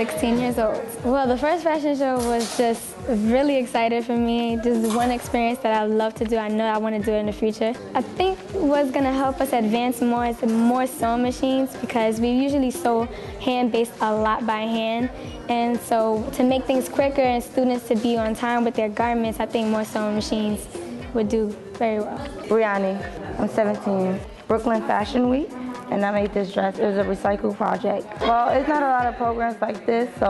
16 years old. Well, the first fashion show was just really exciting for me. Just one experience that I love to do. I know I want to do it in the future. I think what's going to help us advance more is more sewing machines, because we usually sew hand-based a lot by hand. And so to make things quicker and students to be on time with their garments, I think more sewing machines would do very well. Brianni, I'm 17. Brooklyn Fashion Week, and I made this dress. It was a recycle project. Well, it's not a lot of programs like this, so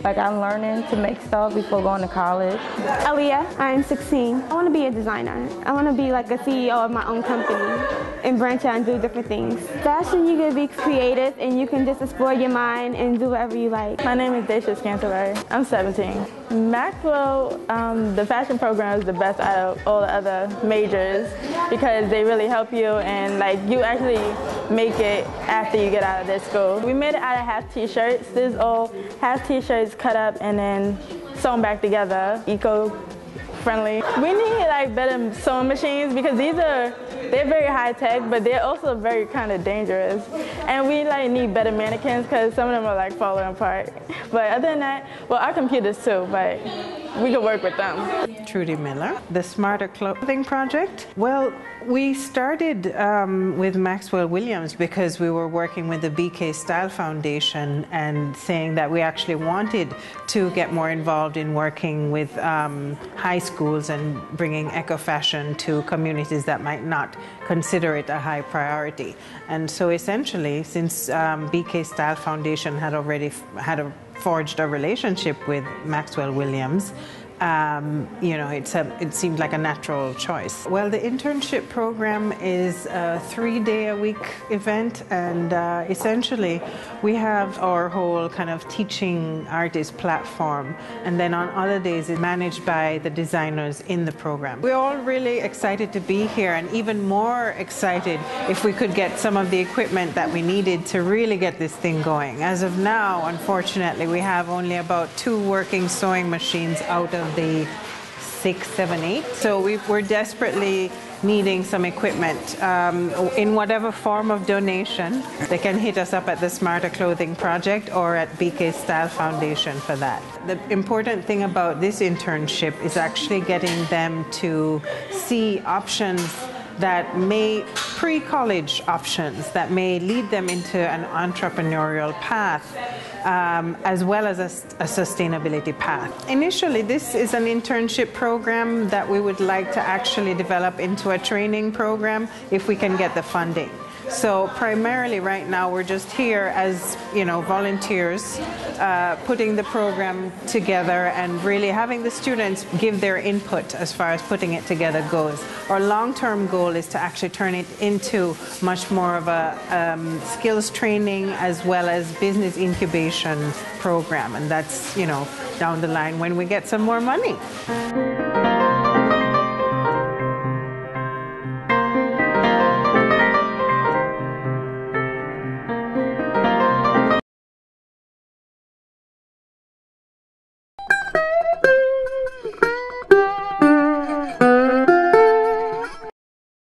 I'm learning to make stuff before going to college. Aaliyah, I'm 16. I want to be a designer. I want to be like a CEO of my own company and branch out and do different things. Fashion, you can be creative and you can just explore your mind and do whatever you like. My name is Daisha Canterbury. I'm 17. Maxwell, the fashion program is the best out of all the other majors because they really help you and you actually make it after you get out of their school. We made it out of half t-shirts. This is all half t-shirts cut up and then sewn back together, eco-friendly. We need better sewing machines because they're very high tech, but they're also very kind of dangerous. And we need better mannequins because some of them are falling apart. But other than that, well, our computers too, but we can work with them. Trudy Miller, the Smarter Clothing Project. Well, we started with Maxwell Williams because we were working with the BK Style Foundation and saying that we actually wanted to get more involved in working with high schools and bringing eco-fashion to communities that might not consider it a high priority. And so essentially, since BK Style Foundation had already forged a relationship with Maxwell Williams, it seemed like a natural choice. Well, the internship program is a 3-day-a-week event, and essentially we have our whole kind of teaching artist platform, and then on other days it's managed by the designers in the program. We're all really excited to be here, and even more excited if we could get some of the equipment that we needed to really get this thing going. As of now, unfortunately, we have only about 2 working sewing machines out of the 6, 7, 8. So we're desperately needing some equipment in whatever form of donation. They can hit us up at the Smarter Clothing Project or at BK Style Foundation for that. The important thing about this internship is actually getting them to see options that pre-college options that may lead them into an entrepreneurial path, as well as a sustainability path. Initially, this is an internship program that we would like to actually develop into a training program if we can get the funding. So primarily right now we're just here as volunteers, putting the program together and really having the students give their input as far as putting it together goes. Our long-term goal is to actually turn it into much more of a skills training as well as business incubation program, and that's down the line when we get some more money.